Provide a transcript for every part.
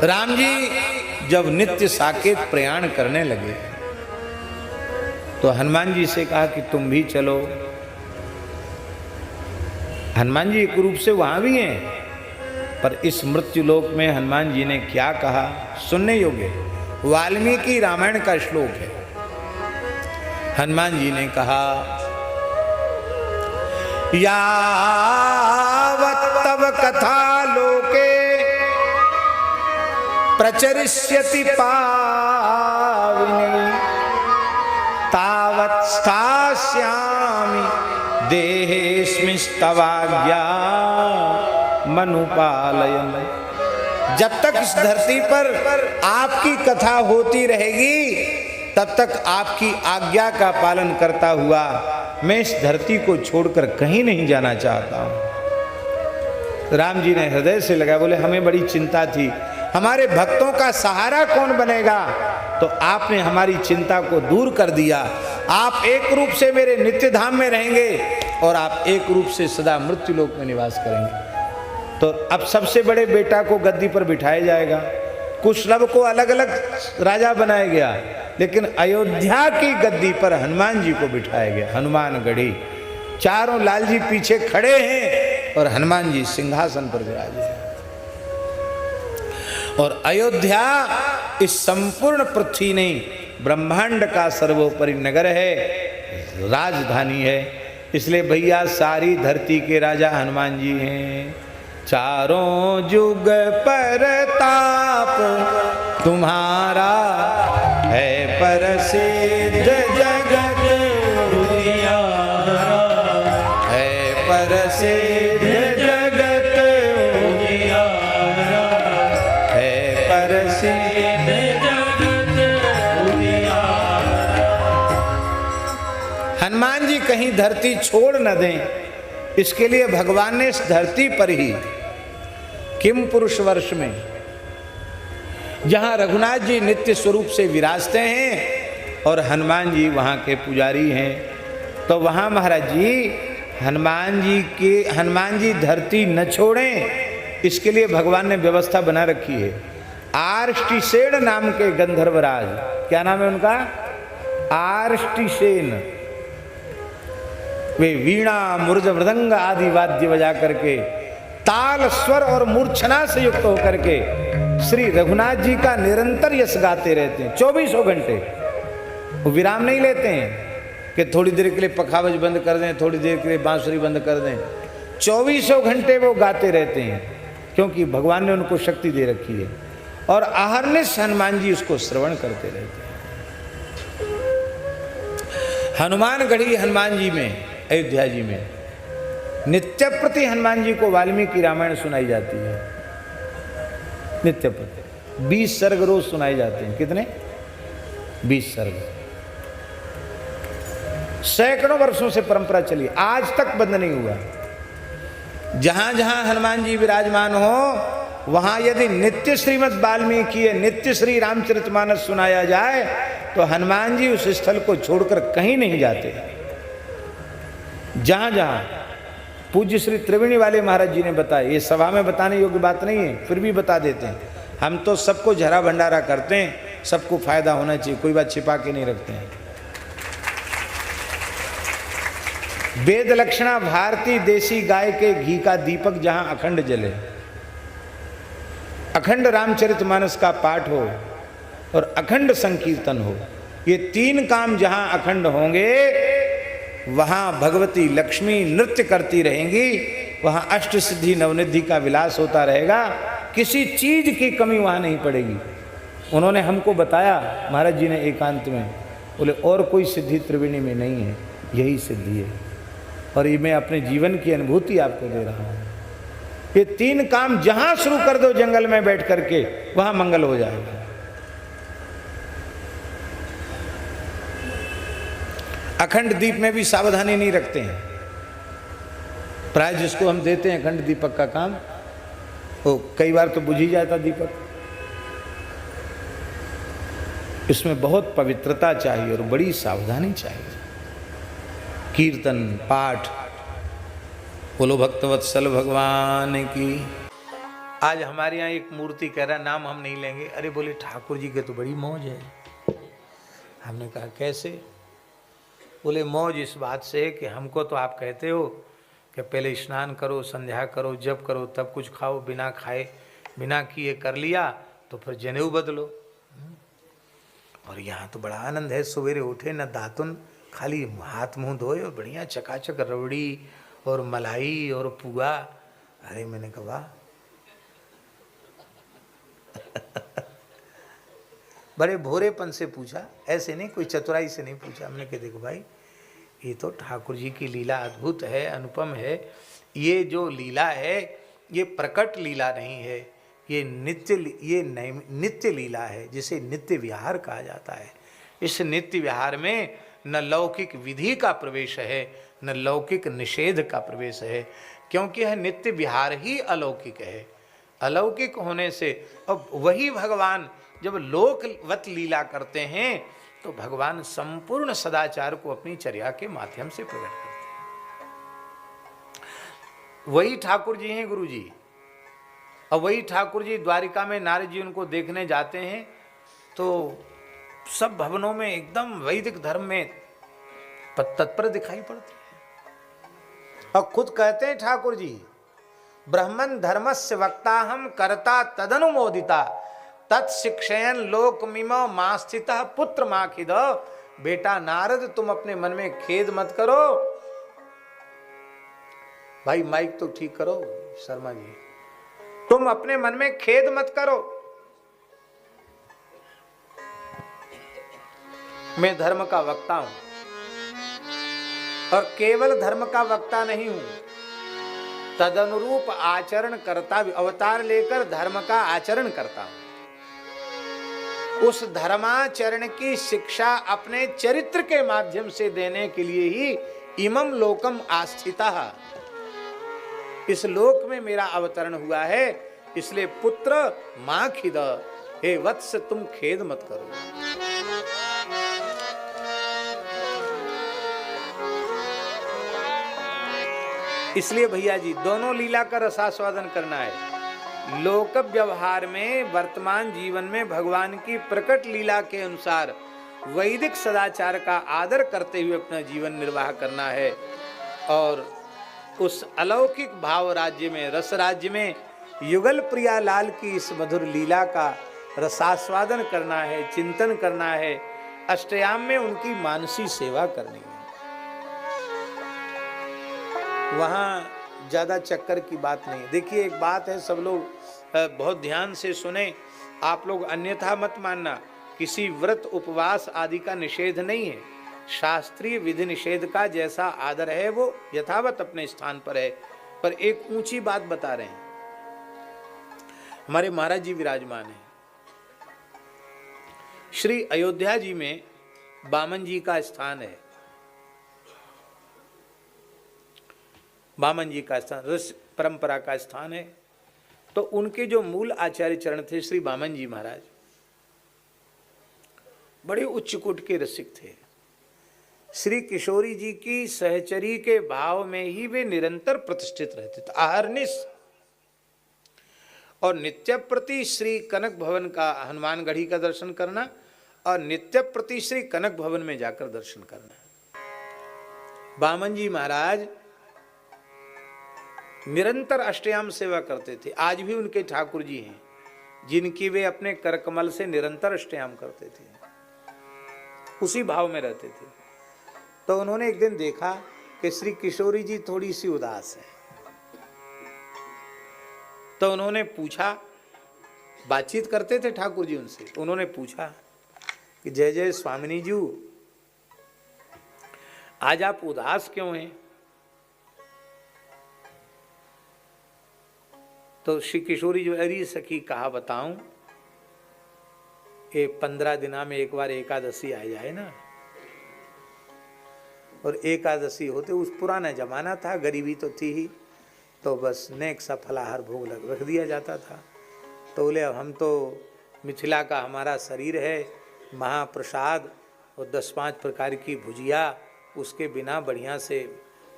राम जी जब नित्य साकेत प्रयाण करने लगे तो हनुमान जी से कहा कि तुम भी चलो। हनुमान जी एक रूप से वहां भी हैं, पर इस मृत्यु लोक में हनुमान जी ने क्या कहा सुनने योग्य। वाल्मीकि रामायण का श्लोक है। हनुमान जी ने कहा, यावत् तव कथा लोके प्रचरिष्यति पावनी तावत् स्थास्यामि देहेऽस्मिस्तवाज्ञा मनुपालयन्। जब तक इस धरती पर आपकी कथा होती रहेगी तब तक आपकी आज्ञा का पालन करता हुआ मैं इस धरती को छोड़कर कहीं नहीं जाना चाहता हूं। राम जी ने हृदय से लगाया, बोले हमें बड़ी चिंता थी, हमारे भक्तों का सहारा कौन बनेगा, तो आपने हमारी चिंता को दूर कर दिया। आप एक रूप से मेरे नित्य धाम में रहेंगे और आप एक रूप से सदा मृत्यु लोक में निवास करेंगे। तो अब सबसे बड़े बेटा को गद्दी पर बिठाया जाएगा, कुशलभ को अलग अलग राजा बनाया गया, लेकिन अयोध्या की गद्दी पर हनुमान जी को बिठाया गया। हनुमानगढ़ी चारों लाल जी पीछे खड़े हैं और हनुमान जी सिंहासन पर विराजे हैं। और अयोध्या इस संपूर्ण पृथ्वी नहीं ब्रह्मांड का सर्वोपरि नगर है, राजधानी है। इसलिए भैया सारी धरती के राजा हनुमान जी हैं। चारों जुग परताप तुम्हारा है प्रसिद्ध जगत उजियारा, है प्रसिद्ध जगत उजियारा, है प्रसिद्ध जगत उजियारा। हनुमान जी कहीं धरती छोड़ न दें, इसके लिए भगवान ने इस धरती पर ही किम पुरुष वर्ष में जहां रघुनाथ जी नित्य स्वरूप से विराजते हैं और हनुमान जी वहां के पुजारी हैं, तो वहां महाराज जी हनुमान जी धरती न छोड़ें, इसके लिए भगवान ने व्यवस्था बना रखी है। आर्ष्टिसेन नाम के गंधर्वराज, क्या नाम है उनका, आर्ष्टिसेन, वे वीणा मुर्ज मृदंग आदि वाद्य बजा करके ताल स्वर और मूर्छना से युक्त होकर के श्री रघुनाथ जी का निरंतर यश गाते रहते हैं। 24 घंटे वो विराम नहीं लेते हैं कि थोड़ी देर के लिए पखावज बंद कर दें, थोड़ी देर के लिए बांसुरी बंद कर दें। 24 घंटे वो गाते रहते हैं, क्योंकि भगवान ने उनको शक्ति दे रखी है। और अहर्निश हनुमान जी उसको श्रवण करते रहते हैं। हनुमानगढ़ी हनुमान जी में, अयोध्या जी में नित्य प्रति हनुमान जी को वाल्मीकि रामायण सुनाई जाती है। नित्य प्रति 20 सर्ग रोज सुनाए जाते हैं। कितने? 20 सर्ग। सैकड़ों वर्षों से परंपरा चली, आज तक बंद नहीं हुआ। जहां जहां हनुमान जी विराजमान हो वहां यदि नित्य श्रीमद् वाल्मीकि नित्य श्री रामचरितमानस सुनाया जाए तो हनुमान जी उस स्थल को छोड़कर कहीं नहीं जाते। जहां जहां पूज्य श्री त्रिवेणी वाले महाराज जी ने बताया, ये सभा में बताने योग्य बात नहीं है, फिर भी बता देते हैं। हम तो सबको झरा भंडारा करते हैं, सबको फायदा होना चाहिए, कोई बात छिपा के नहीं रखते हैं। वेद लक्षणा भारती देसी गाय के घी का दीपक जहां अखंड जले, अखंड रामचरितमानस का पाठ हो और अखंड संकीर्तन हो, ये 3 काम जहां अखंड होंगे वहां भगवती लक्ष्मी नृत्य करती रहेंगी, वहां अष्ट सिद्धि नवनिधि का विलास होता रहेगा, किसी चीज की कमी वहां नहीं पड़ेगी। उन्होंने हमको बताया महाराज जी ने एकांत में, बोले और कोई सिद्धि त्रिवेणी में नहीं है, यही सिद्धि है। और ये मैं अपने जीवन की अनुभूति आपको दे रहा हूं। ये 3 काम जहां शुरू कर दो जंगल में बैठ करके, वहां मंगल हो जाएगा। अखंड दीप में भी सावधानी नहीं रखते हैं। प्राय जिसको हम देते हैं अखंड दीपक का काम, वो कई बार तो बुझ ही जाता दीपक। इसमें बहुत पवित्रता चाहिए और बड़ी सावधानी चाहिए। कीर्तन पाठ, बोलो भक्तवत्सल भगवान की। आज हमारे यहाँ एक मूर्ति कह रहा, नाम हम नहीं लेंगे, अरे बोले ठाकुर जी के तो बड़ी मौज है। हमने कहा कैसे? बोले मौज इस बात से कि हमको तो आप कहते हो कि पहले स्नान करो, संध्या करो, जप करो, तब कुछ खाओ, बिना खाए बिना किए कर लिया तो फिर जनेऊ बदलो। और यहाँ तो बड़ा आनंद है, सवेरे उठे न दातुन, खाली हाथ मुंह धोए और बढ़िया चकाचक रबड़ी और मलाई और पुआ। अरे मैंने कहा बड़े भोरेपन से पूछा, ऐसे नहीं कोई चतुराई से नहीं पूछा। हमने कहा देखो भाई, ये तो ठाकुर जी की लीला अद्भुत है, अनुपम है। ये जो लीला है ये प्रकट लीला नहीं है, ये नित्य लीला है, जिसे नित्य विहार कहा जाता है। इस नित्य विहार में न लौकिक विधि का प्रवेश है, न लौकिक निषेध का प्रवेश है, क्योंकि यह नित्य विहार ही अलौकिक है। अलौकिक होने से अब वही भगवान जब लोकवत लीला करते हैं तो भगवान संपूर्ण सदाचार को अपनी चर्या के माध्यम से प्रकट करते हैं। वही ठाकुर जी हैं गुरु जी। और वही ठाकुर जी द्वारिका में नारद जी उनको देखने जाते हैं तो सब भवनों में एकदम वैदिक धर्म में तत्पर दिखाई पड़ते हैं। और खुद कहते हैं ठाकुर जी, ब्रह्मन धर्मस्य वक्ता हम करता तदनुमोदिता तत्शिक्षयन लोक मिमो मास्थितः पुत्र माखिद। बेटा नारद तुम अपने मन में खेद मत करो। भाई माइक तो ठीक करो शर्मा जी, तुम अपने मन में खेद मत करो। मैं धर्म का वक्ता हूं और केवल धर्म का वक्ता नहीं हूं, तदनुरूप आचरण करता, अवतार लेकर धर्म का आचरण करता हूं। उस धर्माचरण की शिक्षा अपने चरित्र के माध्यम से देने के लिए ही इमम लोकम आस्थिता, इस लोक में मेरा अवतरण हुआ है। इसलिए पुत्र माखिद, हे वत्स तुम खेद मत करो। इसलिए भैया जी दोनों लीला का रसास्वादन करना है। लोक व्यवहार में वर्तमान जीवन में भगवान की प्रकट लीला के अनुसार वैदिक सदाचार का आदर करते हुए अपना जीवन निर्वाह करना है और उस अलौकिक भाव राज्य में, रस राज्य में युगल प्रिया लाल की इस मधुर लीला का रसास्वादन करना है, चिंतन करना है, अष्टयाम में उनकी मानसी सेवा करनी है। वहाँ ज़्यादा चक्कर की बात नहीं। देखिए एक बात है, सब लोग बहुत ध्यान से सुने, आप लोग अन्यथा मत मानना। किसी व्रत उपवास आदि का निषेध नहीं है। शास्त्रीय विधि निषेध का जैसा आदर है वो यथावत अपने स्थान पर है। पर एक ऊंची बात बता रहे हैं, हमारे महाराज जी विराजमान हैं। श्री अयोध्या जी में बामन जी का स्थान है। बामन जी का स्थान रस परंपरा का स्थान है। तो उनके जो मूल आचार्य चरण थे श्री बामन जी महाराज, बड़े उच्च कोटि के रसिक थे। श्री किशोरी जी की सहचरी के भाव में ही वे निरंतर प्रतिष्ठित रहते थे, अहर्निश। और नित्य प्रति श्री कनक भवन का, हनुमानगढ़ी का दर्शन करना और नित्य प्रति श्री कनक भवन में जाकर दर्शन करना। बामन जी महाराज निरंतर अष्टयाम सेवा करते थे। आज भी उनके ठाकुर जी हैं जिनकी वे अपने करकमल से निरंतर अष्टयाम करते थे, उसी भाव में रहते थे। तो उन्होंने एक दिन देखा कि श्री किशोरी जी थोड़ी सी उदास है। तो उन्होंने पूछा, बातचीत करते थे ठाकुर जी उनसे, उन्होंने पूछा कि जय जय स्वामिनी जी, आज आप उदास क्यों हैं? तो श्री किशोरी जो, अरे सखी कहा बताऊं, ये 15 दिना में एक बार एकादशी आ जाए ना, और एकादशी होते, उस पुराना जमाना था, गरीबी तो थी ही, तो बस नेक सा फलाहार भोग रख दिया जाता था। तो बोले हम तो मिथिला का हमारा शरीर है, महाप्रसाद और 10-5 प्रकार की भुजिया, उसके बिना बढ़िया से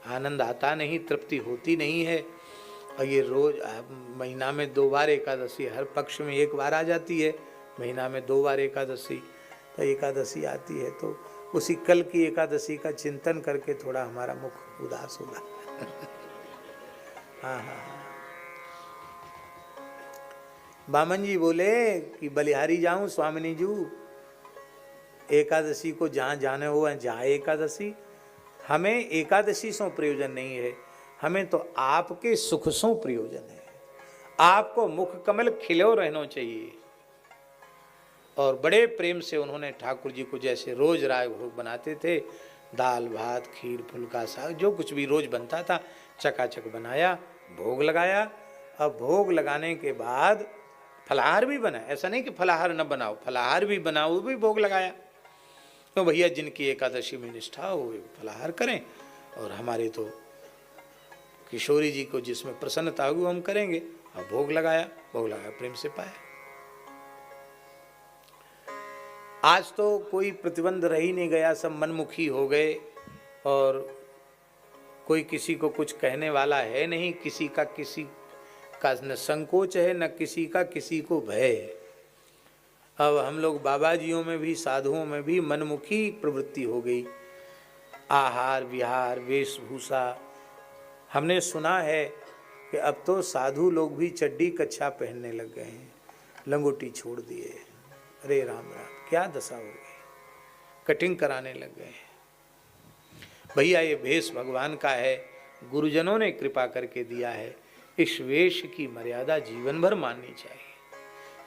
आनंद आता नहीं, तृप्ति होती नहीं है। और ये रोज महीना में 2 बार एकादशी, हर पक्ष में 1 बार आ जाती है, महीना में 2 बार एकादशी, तो एकादशी आती है तो उसी कल की एकादशी का चिंतन करके थोड़ा हमारा मुख उदास होगा। हाँ हाँ हाँ। बामन जी बोले कि बलिहारी जाऊं स्वामिनी जी, एकादशी को जहाँ जाने हो जहाँ एकादशी, हमें एकादशी से प्रयोजन नहीं है, हमें तो आपके सुख से प्रयोजन है। आपको मुख कमल खिलो रहना चाहिए। और बड़े प्रेम से उन्होंने ठाकुर जी को जैसे रोज राय भोग बनाते थे, दाल भात खीर फुल्का साग जो कुछ भी रोज बनता था चकाचक बनाया, भोग लगाया। अब भोग लगाने के बाद फलाहार भी बना, ऐसा नहीं कि फलाहार न बनाओ, फलाहार भी बनाओ, भी भोग लगाया। तो भैया जिनकी एकादशी में निष्ठा हो वे फलाहार करें, और हमारे तो किशोरी जी को जिसमें प्रसन्नता होगी हम करेंगे। अब भोग लगाया, भोग लगाया प्रेम से पाया। आज तो कोई प्रतिबंध रह ही नहीं गया, सब मनमुखी हो गए और कोई किसी को कुछ कहने वाला है नहीं, किसी का न संकोच है न किसी को भय है। अब हम लोग बाबा जियों में भी साधुओं में भी मनमुखी प्रवृत्ति हो गई। आहार विहार वेशभूषा, हमने सुना है कि अब तो साधु लोग भी चड्डी कच्छा पहनने लग गए हैं, लंगोटी छोड़ दिए। अरे राम राम, क्या दशा हो गई, कटिंग कराने लग गए। भैया ये भेष भगवान का है, गुरुजनों ने कृपा करके दिया है, इस वेश की मर्यादा जीवन भर माननी चाहिए,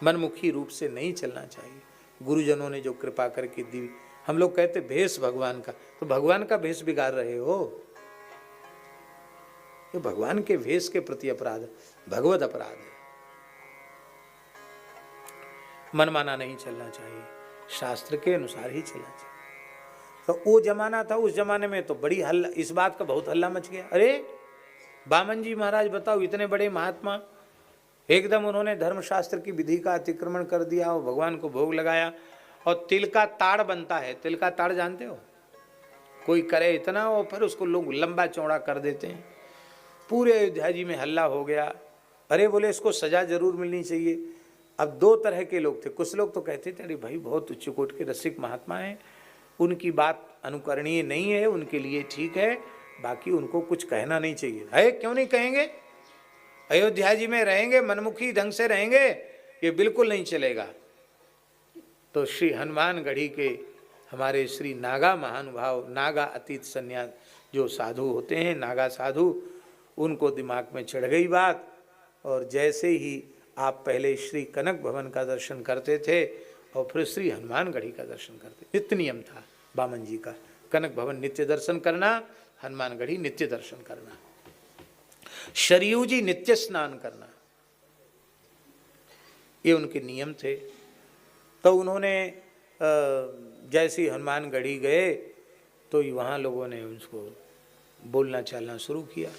मनमुखी रूप से नहीं चलना चाहिए। गुरुजनों ने जो कृपा करके दी, हम लोग कहते भेष भगवान का, तो भगवान का भेष बिगाड़ रहे हो, ये भगवान के भेष के प्रति अपराध, भगवत अपराध है। मनमाना नहीं चलना चाहिए, शास्त्र के अनुसार ही चलना चाहिए। तो वो जमाना था, उस जमाने में तो बड़ी हल्ला, इस बात का बहुत हल्ला मच गया। अरे बामन जी महाराज बताओ, इतने बड़े महात्मा, एकदम उन्होंने धर्मशास्त्र की विधि का अतिक्रमण कर दिया और भगवान को भोग लगाया। और तिल का ताड़ बनता है, तिल का ताड़ जानते हो, कोई करे इतना और फिर उसको लोग लंबा चौड़ा कर देते हैं। पूरे अयोध्या जी में हल्ला हो गया। अरे बोले इसको सजा जरूर मिलनी चाहिए। अब 2 तरह के लोग थे, कुछ लोग तो कहते थे अरे भाई बहुत उच्च कोट के रसिक महात्मा हैं, उनकी बात अनुकरणीय नहीं है, उनके लिए ठीक है, बाकी उनको कुछ कहना नहीं चाहिए। है क्यों नहीं कहेंगे, अयोध्या जी में रहेंगे, मनमुखी ढंग से रहेंगे, ये बिल्कुल नहीं चलेगा। तो श्री हनुमानगढ़ी के हमारे श्री नागा महानुभाव, नागा अतीत संन्यास जो साधु होते हैं, नागा साधु, उनको दिमाग में चढ़ गई बात। और जैसे ही आप पहले श्री कनक भवन का दर्शन करते थे और फिर श्री हनुमानगढ़ी का दर्शन करते, नित्य नियम था बामन जी का, कनक भवन नित्य दर्शन करना, हनुमानगढ़ी नित्य दर्शन करना, शरयू जी नित्य स्नान करना, ये उनके नियम थे। तो उन्होंने जैसे हनुमानगढ़ी गए तो वहाँ लोगों ने उसको बोलना चालना शुरू किया।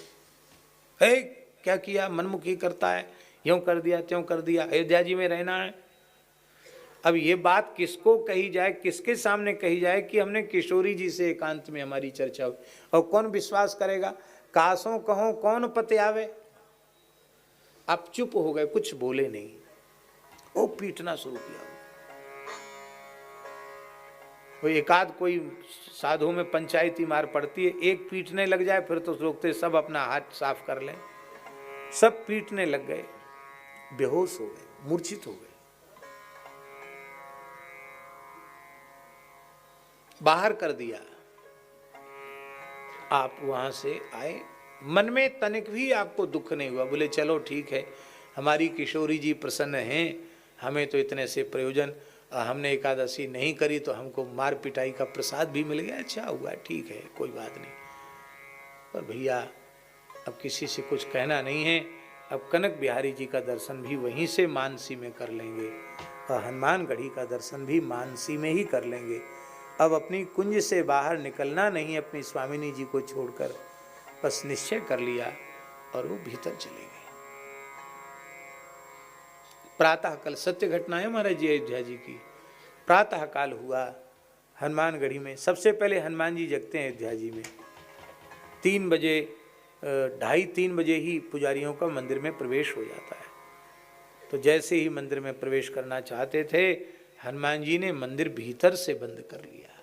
है क्या किया, मनमुखी करता है, यूँ कर दिया त्यों कर दिया, अयोध्या जी में रहना है। अब ये बात किसको कही जाए, किसके सामने कही जाए कि हमने किशोरी जी से एकांत में हमारी चर्चा हुई, और कौन विश्वास करेगा। कासों कहो कौन पते आवे, आप चुप हो गए, कुछ बोले नहीं, वो पीटना शुरू किया। वो एकाध कोई साधु में पंचायती मार पड़ती है, एक पीटने लग जाए फिर तो रोकते सब अपना हाथ साफ कर लें। सब पीटने लग गए, बेहोश हो गए, मूर्छित हो गए। बाहर कर दिया। आप वहां से आए, मन में तनिक भी आपको दुख नहीं हुआ, बोले चलो ठीक है, हमारी किशोरी जी प्रसन्न हैं, हमें तो इतने से प्रयोजन, हमने एकादशी नहीं करी तो हमको मार पिटाई का प्रसाद भी मिल गया, अच्छा हुआ, ठीक है, कोई बात नहीं। पर भैया अब किसी से कुछ कहना नहीं है, अब कनक बिहारी जी का दर्शन भी वहीं से मानसी में कर लेंगे और हनुमानगढ़ी का दर्शन भी मानसी में ही कर लेंगे। अब अपनी कुंज से बाहर निकलना नहीं, अपनी स्वामिनी जी को छोड़कर, बस निश्चय कर लिया और वो भीतर चले गए। प्रातः काल, सत्य घटना है महाराज जी अयोध्या जी की। प्रातः काल हुआ हनुमानगढ़ी में, सबसे पहले हनुमान जी जगते हैं अयोध्या जी में। 3 बजे 2:30-3 बजे ही पुजारियों का मंदिर में प्रवेश हो जाता है। तो जैसे ही मंदिर में प्रवेश करना चाहते थे, हनुमान जी ने मंदिर भीतर से बंद कर लिया।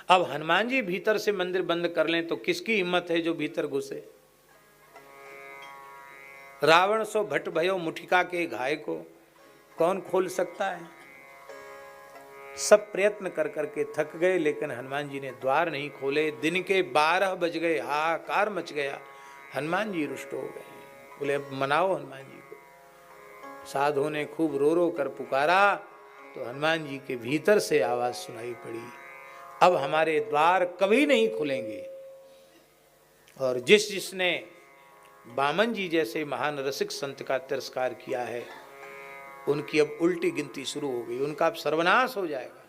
अब हनुमान जी भीतर से मंदिर बंद कर लें तो किसकी हिम्मत है जो भीतर घुसे? रावण सो भट भयो मुठिका के घाय को कौन खोल सकता है? सब प्रयत्न कर करके थक गए, लेकिन हनुमान जी ने द्वार नहीं खोले। दिन के 12 बज गए, हाहाकार मच गया। हनुमान जी रुष्ट हो गए, बोले अब मनाओ हनुमान जी को। साधुओं ने खूब रो रो कर पुकारा तो हनुमान जी के भीतर से आवाज सुनाई पड़ी, अब हमारे द्वार कभी नहीं खुलेंगे। और जिसने बामन जी जैसे महान रसिक संत का तिरस्कार किया है, उनकी अब उल्टी गिनती शुरू हो गई, उनका अब सर्वनाश हो जाएगा।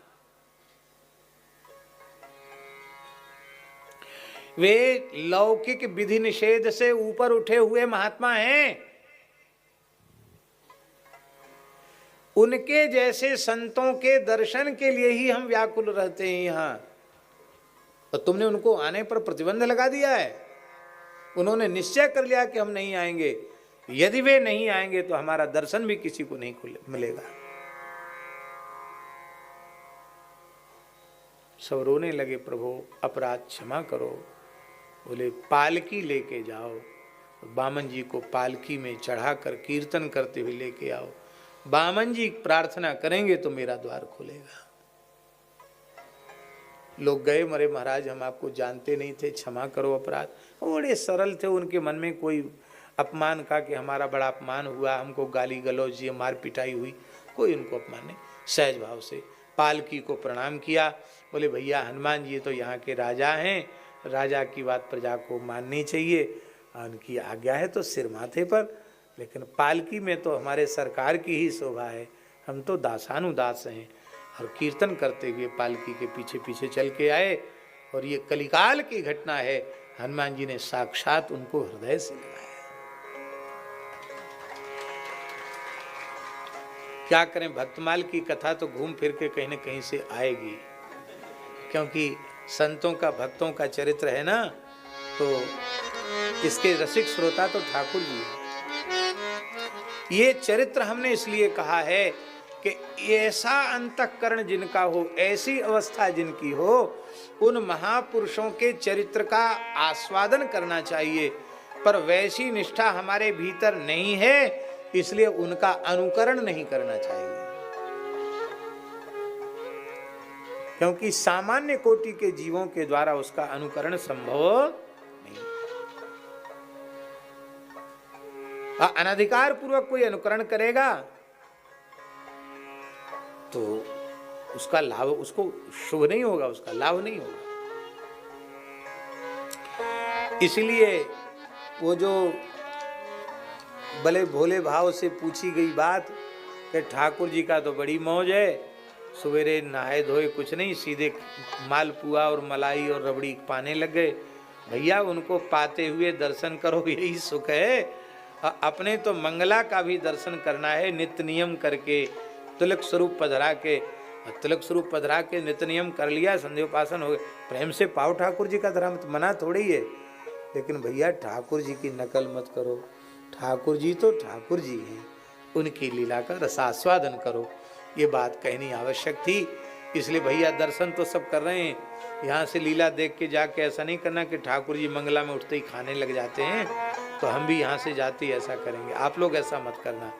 वे लौकिक विधि निषेध से ऊपर उठे हुए महात्मा हैं। उनके जैसे संतों के दर्शन के लिए ही हम व्याकुल रहते हैं यहाँ। तो तुमने उनको आने पर प्रतिबंध लगा दिया है। उन्होंने निश्चय कर लिया कि हम नहीं आएंगे। यदि वे नहीं आएंगे तो हमारा दर्शन भी किसी को नहीं मिलेगा। सब रोने लगे, प्रभु अपराध क्षमा करो। बोले पालकी लेके जाओ, बामन जी को पालकी में चढ़ाकर कीर्तन करते हुए लेके आओ। बामन जी प्रार्थना करेंगे तो मेरा द्वार खुलेगा। लोग गए, मरे महाराज हम आपको जानते नहीं थे, क्षमा करो अपराध। बड़े सरल थे, उनके मन में कोई अपमान का कि हमारा बड़ा अपमान हुआ, हमको गाली गलौज मार पिटाई हुई, कोई उनको अपमान नहीं। सहज भाव से पालकी को प्रणाम किया। बोले भैया हनुमान जी तो यहाँ के राजा हैं, राजा की बात प्रजा को माननी चाहिए, उनकी आज्ञा है तो सिर माथे पर, लेकिन पालकी में तो हमारे सरकार की ही शोभा है, हम तो दासानुदास हैं। और कीर्तन करते हुए पालकी के पीछे पीछे चल के आए। और ये कलिकाल की घटना है, हनुमान जी ने साक्षात उनको हृदय से लगाया। क्या करें, भक्तमाल की कथा तो घूम फिर के कहीं न कहीं से आएगी, क्योंकि संतों का भक्तों का चरित्र है ना, तो इसके रसिक श्रोता तो ठाकुर जी हैं। ये चरित्र हमने इसलिए कहा है कि ऐसा अंतःकरण जिनका हो, ऐसी अवस्था जिनकी हो, उन महापुरुषों के चरित्र का आस्वादन करना चाहिए। पर वैसी निष्ठा हमारे भीतर नहीं है, इसलिए उनका अनुकरण नहीं करना चाहिए, क्योंकि सामान्य कोटि के जीवों के द्वारा उसका अनुकरण संभव नहीं। अनधिकार पूर्वक कोई अनुकरण करेगा तो उसका लाभ, उसको शुभ नहीं होगा, उसका लाभ नहीं होगा। इसलिए वो जो भले भोले भाव से पूछी गई बात कि ठाकुर जी का तो बड़ी मौज है, सवेरे नहाए धोए कुछ नहीं, सीधे मालपुआ और मलाई और रबड़ी पाने लग गए। भैया उनको पाते हुए दर्शन करो, यही सुख है। अपने तो मंगला का भी दर्शन करना है नित्य नियम करके, तिलक स्वरूप पधरा के। तिलक स्वरूप पधरा के नित्य नियम कर लिया, संध्योपासन हो गए, प्रेम से पाओ ठाकुर जी का धर्म, तो मना थोड़ी है। लेकिन भैया ठाकुर जी की नकल मत करो, ठाकुर जी तो ठाकुर जी हैं, उनकी लीला का रसास्वादन करो। ये बात कहनी आवश्यक थी। इसलिए भैया दर्शन तो सब कर रहे हैं, यहाँ से लीला देख के जाके ऐसा नहीं करना कि ठाकुर जी मंगला में उठते ही खाने लग जाते हैं तो हम भी यहाँ से जाते ही ऐसा करेंगे। आप लोग ऐसा मत करना।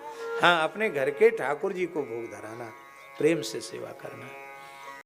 हाँ, अपने घर के ठाकुर जी को भोग धराना, प्रेम से सेवा करना।